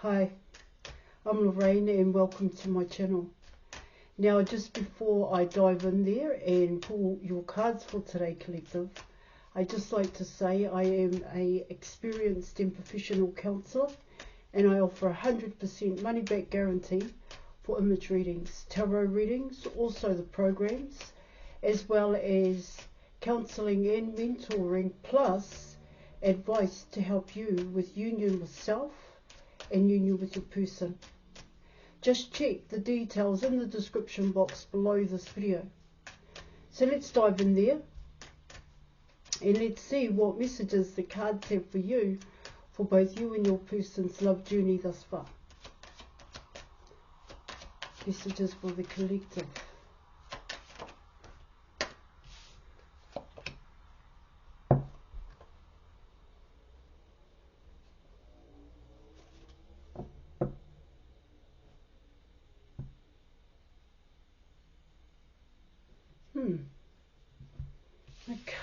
Hi, I'm Lorraine and welcome to my channel. Now, just before I dive in there and pull your cards for today, collective, I'd just like to say I am an experienced and professional counsellor, and I offer 100% money back guarantee for image readings, tarot readings, also the programs, as well as counselling and mentoring, plus advice to help you with union with self and union with your person. Just check the details in the description box below this video. So let's dive in there and let's see what messages the cards have for you, for both you and your person's love journey thus far. Messages for the collective.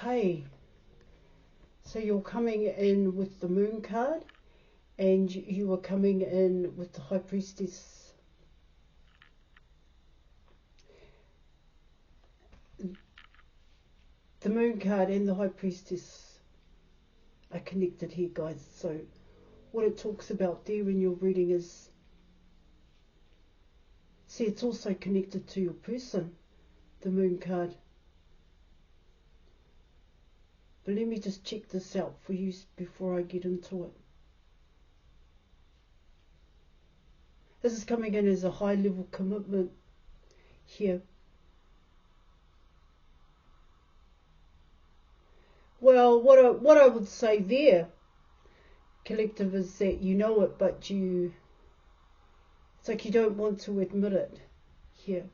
Okay, so you're coming in with the Moon card, and you are coming in with the High Priestess. The Moon card and the High Priestess are connected here, guys. So what it talks about there in your reading is, see, it's also connected to your person, the Moon card. But let me just check this out for you before I get into it. This is coming in as a high level commitment here. Well, what I would say there, collective, is that you know it, but it's like you don't want to admit it here.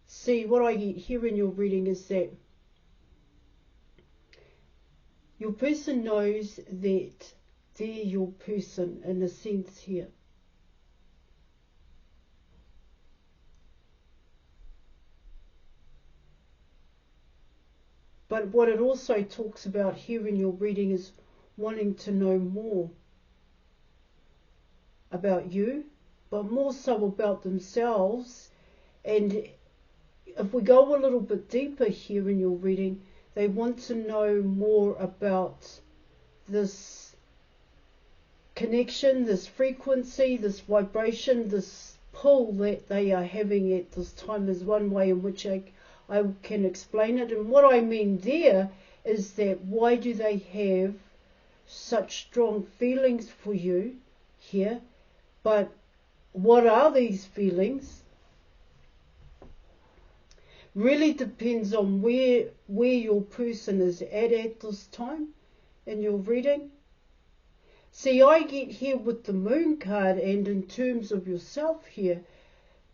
See, what I get here in your reading is that your person knows that they're your person in a sense here. But what it also talks about here in your reading is wanting to know more about you, but more so about themselves. And if we go a little bit deeper here in your reading, they want to know more about this connection, this frequency, this vibration, this pull that they are having at this time, is one way in which I can explain it. And what I mean there is that why do they have such strong feelings for you here? But what are these feelings? Really depends on where your person is at this time in your reading. See, I get here with the Moon card, and in terms of yourself here,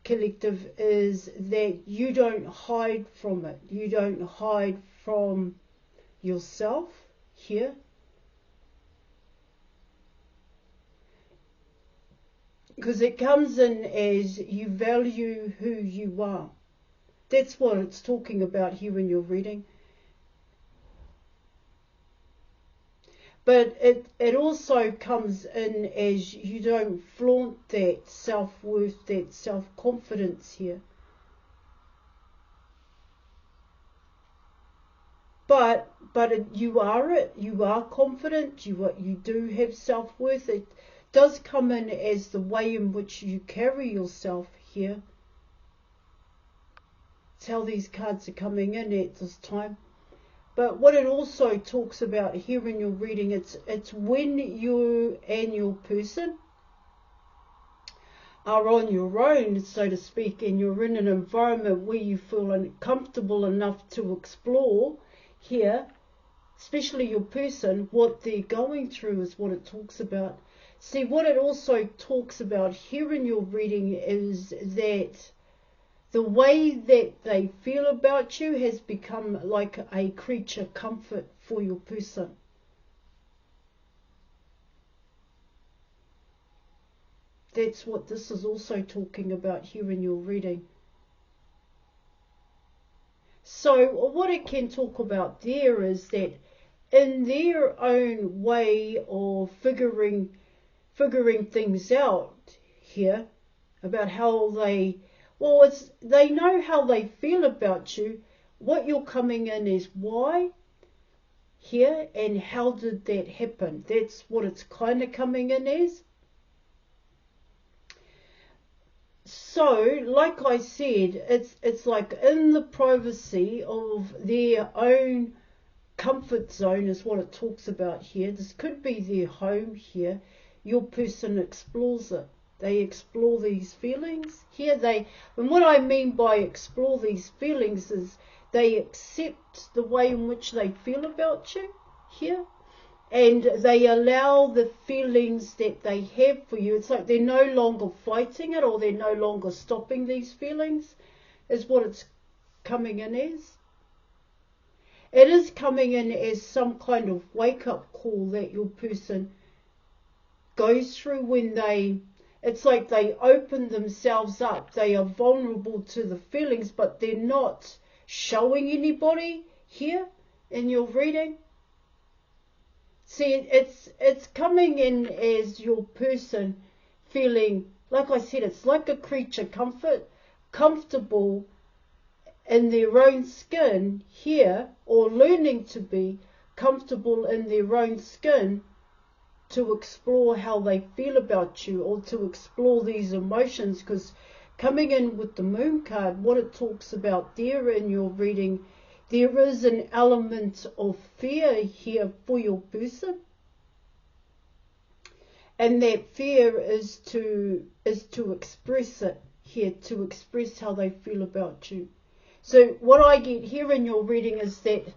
collective, is that you don't hide from it. You don't hide from yourself here. Because it comes in as you value who you are. That's what it's talking about here in your reading. But it also comes in as you don't flaunt that self-worth, that self-confidence here. But you are it. You are confident. You do have self-worth. It does come in as the way in which you carry yourself here. It's how these cards are coming in at this time. But what it also talks about here in your reading, it's when you and your person are on your own, so to speak, and you're in an environment where you feel comfortable enough to explore here, especially your person, what they're going through is what it talks about. See, what it also talks about here in your reading is that the way that they feel about you has become like a creature comfort for your person. That's what this is also talking about here in your reading. So what it can talk about there is that in their own way of figuring things out here about how they, well, they know how they feel about you. What you're coming in is why here and how did that happen. That's what it's kind of coming in as. So, like I said, it's like in the privacy of their own comfort zone is what it talks about here. This could be their home here. Your person explores it. They explore these feelings here. And what I mean by explore these feelings is they accept the way in which they feel about you here. And they allow the feelings that they have for you. It's like they're no longer fighting it, or they're no longer stopping these feelings, is what it's coming in as. It is coming in as some kind of wake-up call that your person goes through when it's like they open themselves up. They are vulnerable to the feelings, but they're not showing anybody here in your reading. See, it's coming in as your person feeling, like I said, it's like a creature comfortable in their own skin here, or learning to be comfortable in their own skin to explore how they feel about you, or to explore these emotions. Because coming in with the moon card, what it talks about there in your reading, there is an element of fear here for your person. And that fear is to express it here, to express how they feel about you. So what I get here in your reading is that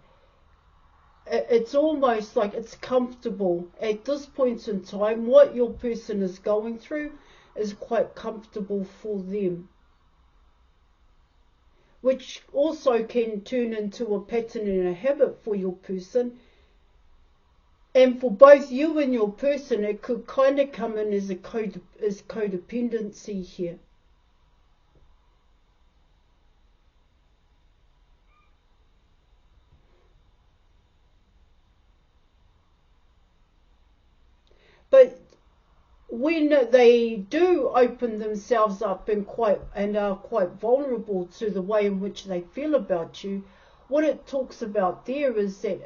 it's almost like it's comfortable. At this point in time, what your person is going through is quite comfortable for them, which also can turn into a pattern and a habit for your person. And for both you and your person, it could kind of come in as codependency here. But when they do open themselves up and are quite vulnerable to the way in which they feel about you, what it talks about there is that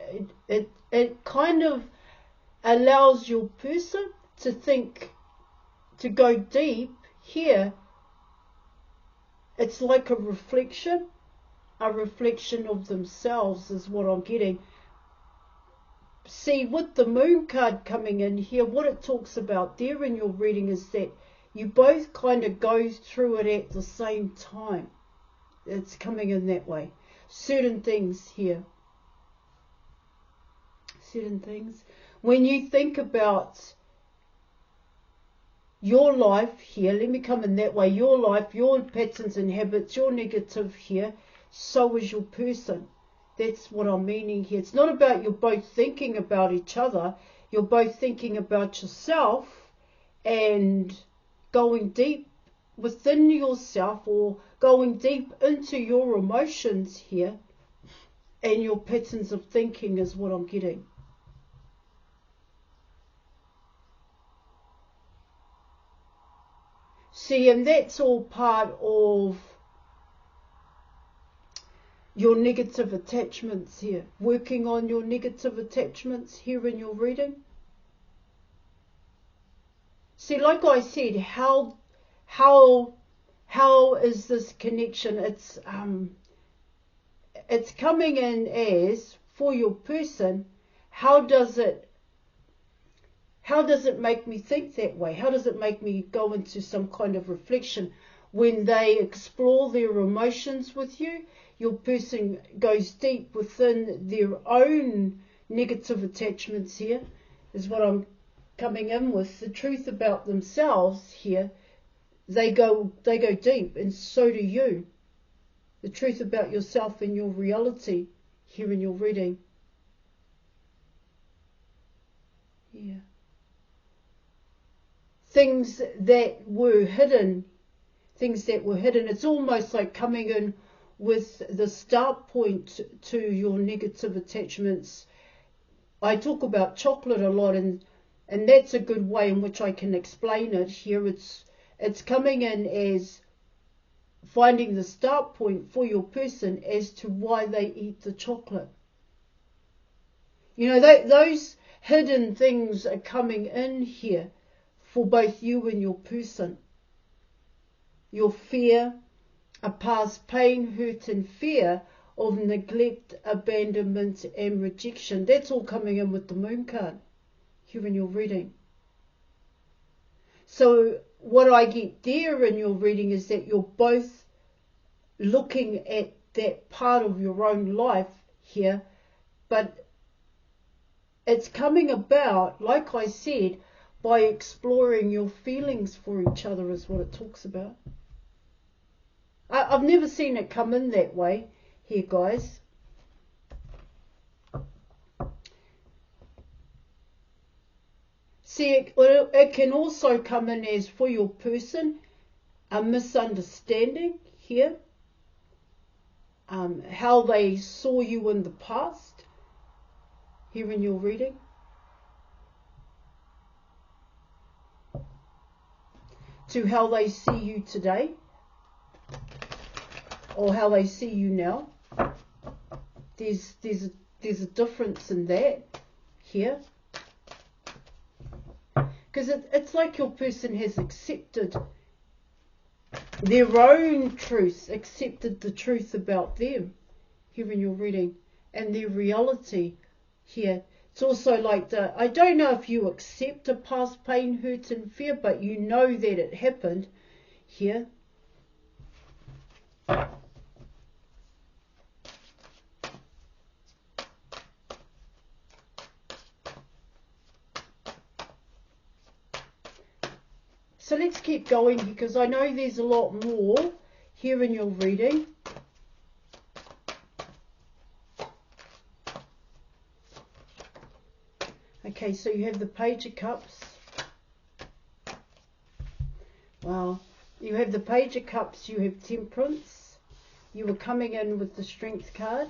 it kind of allows your person to think, to go deep here. It's like a reflection of themselves is what I'm getting. See, with the moon card coming in here, what it talks about there in your reading is that you both kind of go through it at the same time. It's coming in that way. Certain things here. Certain things. When you think about your life here, let me come in that way, your life, your patterns and habits, your negative here, so is your person. That's what I'm meaning here. It's not about you're both thinking about each other. You're both thinking about yourself and going deep within yourself, or going deep into your emotions here, and your patterns of thinking is what I'm getting. See, and that's all part of your negative attachments here, working on your negative attachments here in your reading. See, like I said, how is this connection? It's coming in as, for your person, how does it make me think that way? How does it make me go into some kind of reflection when they explore their emotions with you? Your person goes deep within their own negative attachments here, is what I'm coming in with. The truth about themselves here, they go deep, and so do you. The truth about yourself and your reality here in your reading. Yeah. Things that were hidden. It's almost like coming in with the start point to your negative attachments, I talk about chocolate a lot, and that's a good way in which I can explain it here. It's coming in as finding the start point for your person as to why they eat the chocolate. You know, those hidden things are coming in here for both you and your person. Your fear, a past pain, hurt and fear of neglect, abandonment and rejection. That's all coming in with the moon card here in your reading. So what I get there in your reading is that you're both looking at that part of your own life here, but it's coming about, like I said, by exploring your feelings for each other is what it talks about. I've never seen it come in that way here, guys. See, it can also come in as, for your person, a misunderstanding here. How they saw you in the past here in your reading. To how they see you today, or how they see you now. There's a difference in that here. Because it's like your person has accepted their own truth, accepted the truth about them here in your reading, and their reality here. It's also like I don't know if you accept a past pain, hurt and fear, but you know that it happened here. So let's keep going, because I know there's a lot more here in your reading. Okay, so you have the Page of Cups. Wow. You have the Page of Cups, you have Temperance. You were coming in with the Strength card,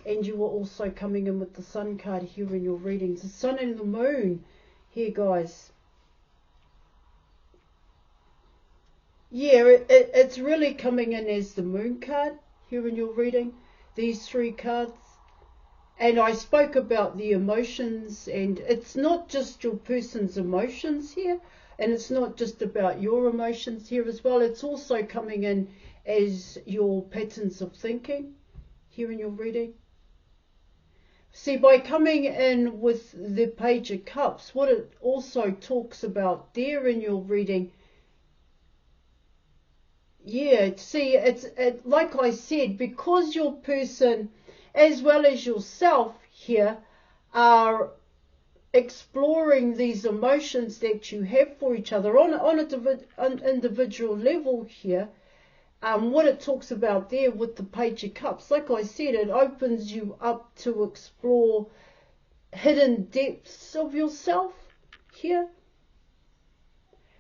and you were also coming in with the Sun card here in your readings. The Sun and the Moon here, guys. Yeah, it's really coming in as the Moon card here in your reading, these three cards. And I spoke about the emotions, and it's not just your person's emotions here, and it's not just about your emotions here as well. It's also coming in as your patterns of thinking here in your reading. See, by coming in with the Page of Cups, what it also talks about there in your reading, yeah, see, like I said, because your person, as well as yourself here, are exploring these emotions that you have for each other on an individual level here. What it talks about there with the Page of Cups, like I said, it opens you up to explore hidden depths of yourself here.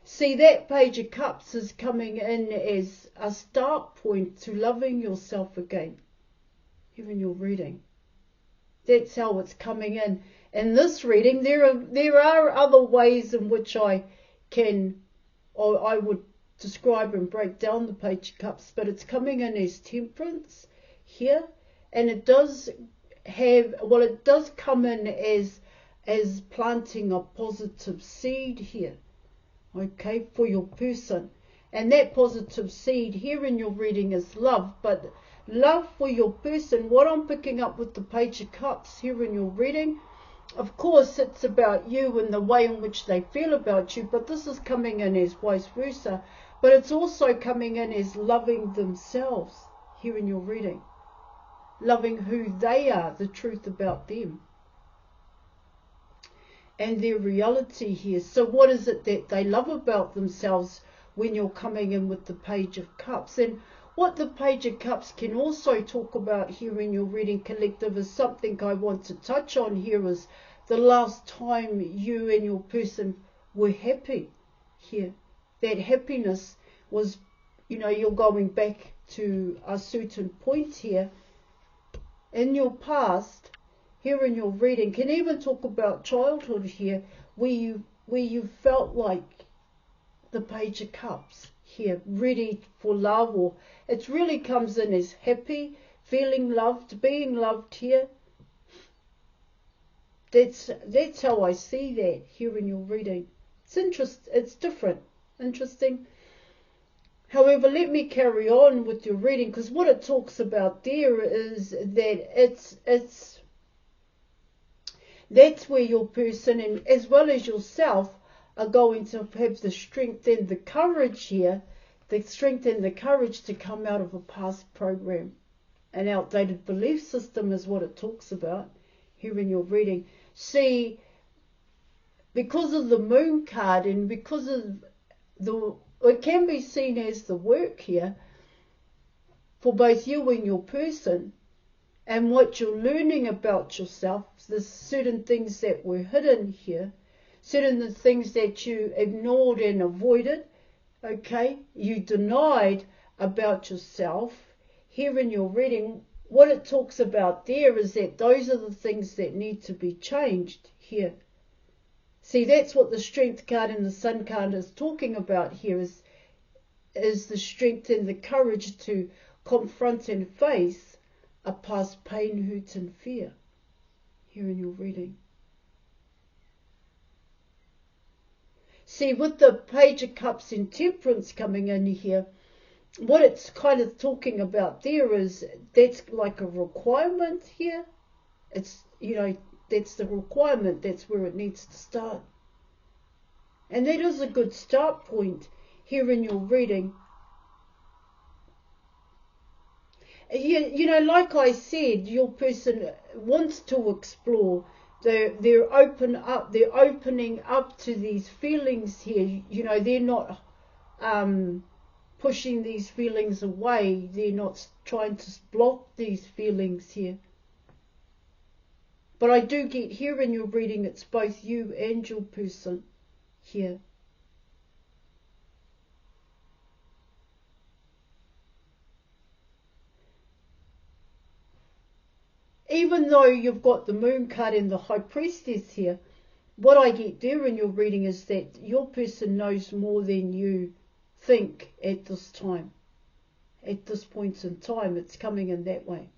See, that Page of Cups is coming in as a start point to loving yourself again here in your reading. That's how it's coming in. In this reading, there are other ways in which I would describe and break down the Page of Cups, but it's coming in as Temperance here, and it does come in as planting a positive seed here, okay, for your person. And that positive seed here in your reading is love, but love for your person. What I'm picking up with the Page of Cups here in your reading, of course, it's about you and the way in which they feel about you, but this is coming in as vice versa. But it's also coming in as loving themselves here in your reading. Loving who they are, the truth about them. And their reality here. So what is it that they love about themselves when you're coming in with the Page of Cups? And what the Page of Cups can also talk about here in your reading, collective, is something I want to touch on here, is the last time you and your person were happy here. That happiness was, you're going back to a certain point here in your past, here in your reading. Can even talk about childhood here, where you felt like the Page of Cups here, ready for love, or it really comes in as happy, feeling loved, being loved here. That's how I see that here in your reading. It's different, interesting. However, let me carry on with your reading, because what it talks about there is that that's where your person, and as well as yourself, are going to have the strength and the courage here, the strength and the courage to come out of a past program. An outdated belief system is what it talks about here in your reading. See, because of the moon card and because of it can be seen as the work here for both you and your person, and what you're learning about yourself. There's certain things that were hidden here, certain things that you ignored and avoided, okay, you denied about yourself. Here in your reading, what it talks about there is that those are the things that need to be changed here. See, that's what the Strength card and the Sun card is talking about here, is the strength and the courage to confront and face a past pain, hurt and fear here in your reading. See, with the Page of Cups and Temperance coming in here, what it's kind of talking about there is that's like a requirement here. It's, that's the requirement. That's where it needs to start. And that is a good start point here in your reading. Like I said, your person wants to explore. They're opening up to these feelings here. They're not pushing these feelings away. They're not trying to block these feelings here. But I do get here in your reading, it's both you and your person here. Even though you've got the Moon card and the High Priestess here, what I get there in your reading is that your person knows more than you think at this time. At this point in time, it's coming in that way.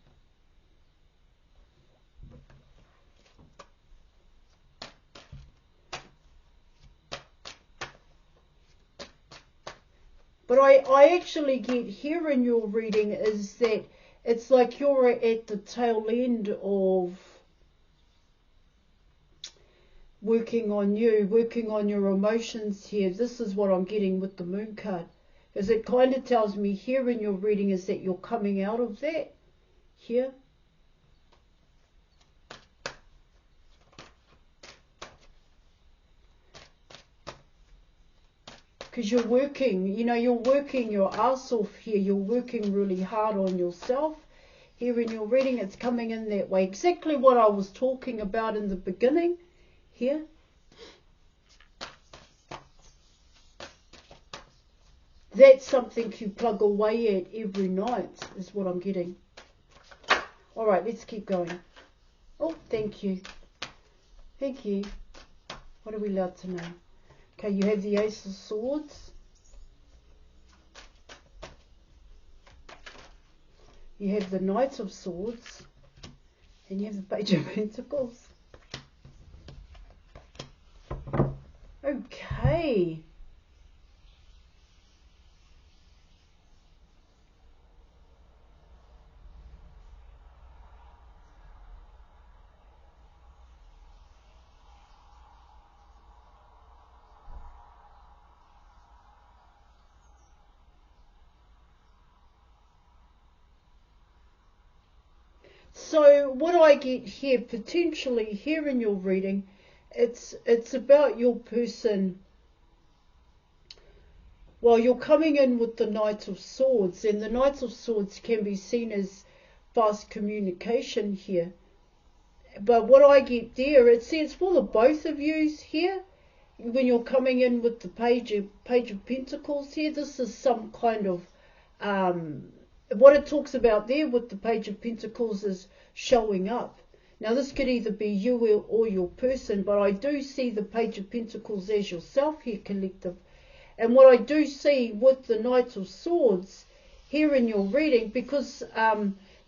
But I actually get here in your reading is that it's like you're at the tail end of working on you, working on your emotions here. This is what I'm getting with the Moon card. Is it kind of tells me here in your reading is that you're coming out of that here. Because you're working, you're working your ass off here. You're working really hard on yourself. Here in your reading, it's coming in that way. Exactly what I was talking about in the beginning here. That's something you plug away at every night, is what I'm getting. All right, let's keep going. Oh, thank you. Thank you. What are we allowed to know? Okay, you have the Ace of Swords. You have the Knight of Swords. And you have the Page of Pentacles. Okay. So what I get here, potentially here in your reading, it's about your person. Well, you're coming in with the Knight of Swords, and the Knight of Swords can be seen as fast communication here. But what I get there, it says for the both of yous here, when you're coming in with the Page of Pentacles here, this is some kind of what it talks about there with the Page of Pentacles is showing up. Now this could either be you or your person, but I do see the Page of Pentacles as yourself here, collective. And what I do see with the Knight of Swords here in your reading, because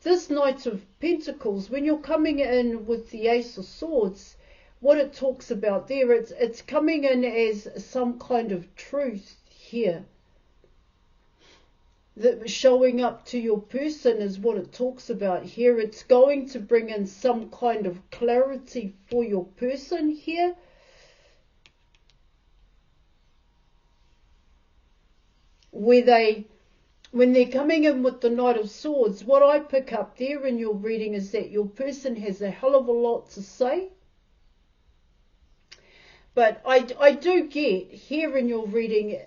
this Knight of Pentacles, when you're coming in with the Ace of Swords, what it talks about there, it's coming in as some kind of truth here. That showing up to your person is what it talks about here. It's going to bring in some kind of clarity for your person here. When they're coming in with the Knight of Swords, what I pick up there in your reading is that your person has a hell of a lot to say. But I do get here in your reading,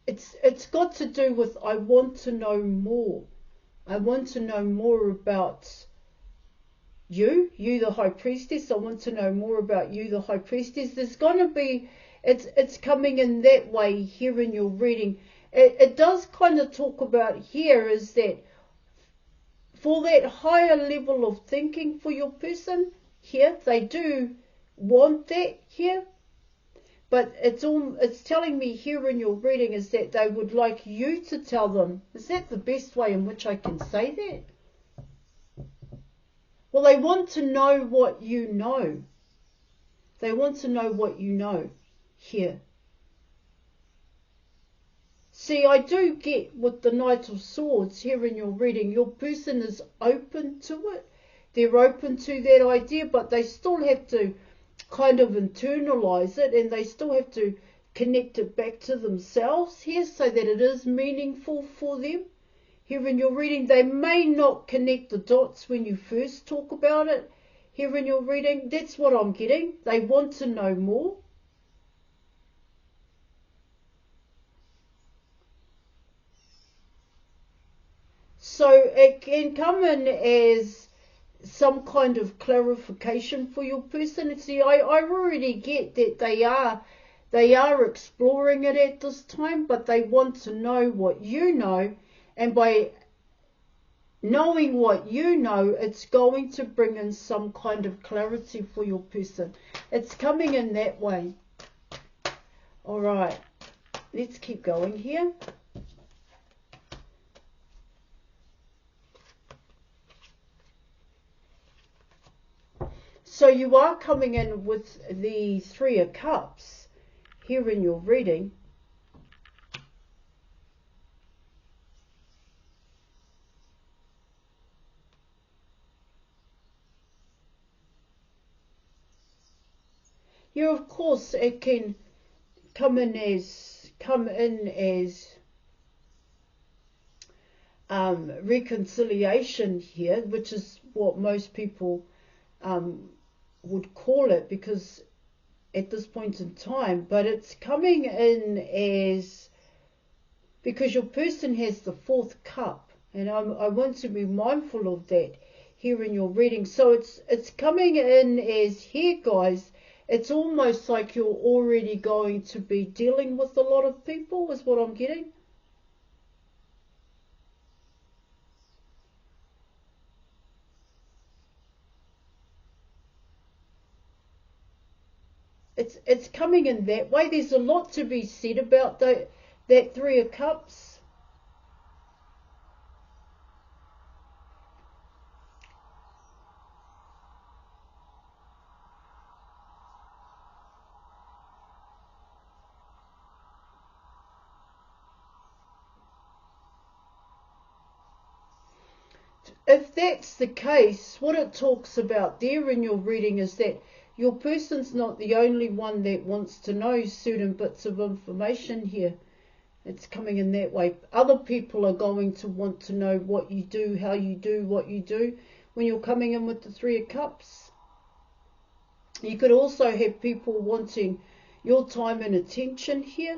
it's got to do with I want to know more. I want to know more about you the High Priestess. I want to know more about you, the High Priestess. There's going to be, it's coming in that way here in your reading. It does kind of talk about here is that for that higher level of thinking for your person here, they do want that here. But it's telling me here in your reading is that they would like you to tell them. Is that the best way in which I can say that? Well, they want to know what you know. They want to know what you know here. See, I do get with the Knight of Swords here in your reading, your person is open to it. They're open to that idea, but they still have to kind of internalize it, and they still have to connect it back to themselves here so that it is meaningful for them. Here in your reading, they may not connect the dots when you first talk about it. Here in your reading, that's what I'm getting. They want to know more. So it can come in as some kind of clarification for your person. See, I already get that they are exploring it at this time, but they want to know what you know, and by knowing what you know, it's going to bring in some kind of clarity for your person. It's coming in that way. All right, let's keep going here. So you are coming in with the Three of Cups here in your reading. Here, of course, it can come in as reconciliation here, which is what most people would call it, because at this point in time, but it's coming in as, because your person has the Fourth Cup, and I want to be mindful of that here in your reading. So it's coming in as here, guys, it's almost like you're already going to be dealing with a lot of people, is what I'm getting. It's coming in that way. There's a lot to be said about that Three of Cups. If that's the case, what it talks about there in your reading is that your person's not the only one that wants to know certain bits of information here. It's coming in that way. Other people are going to want to know what you do, how you do what you do when you're coming in with the Three of Cups. You could also have people wanting your time and attention here.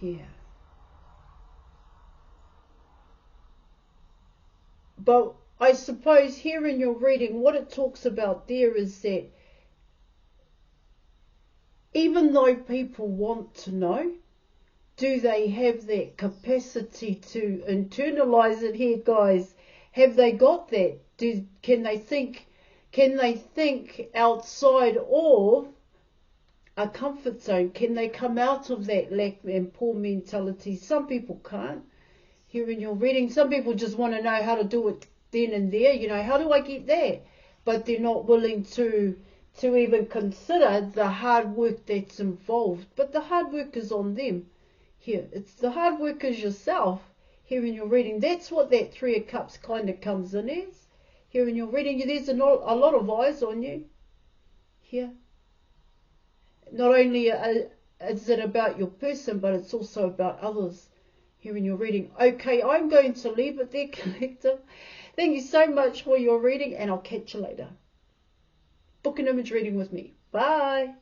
Yeah. But I suppose here in your reading, what it talks about there is that even though people want to know, do they have that capacity to internalize it here, guys? Have they got that? Can they think outside of a comfort zone? Can they come out of that lack and poor mentality? Some people can't. Here in your reading, some people just want to know how to do it then and there. You know, how do I get there? But they're not willing to even consider the hard work that's involved. But the hard work is on them. Here, it's the hard work is yourself. Here in your reading, that's what that Three of Cups kind of comes in as. Here in your reading, there's a lot of eyes on you. Here. Not only is it about your person, but it's also about others. Here in your reading. Okay, I'm going to leave it there, collective. Thank you so much for your reading, and I'll catch you later. Book an image reading with me. Bye.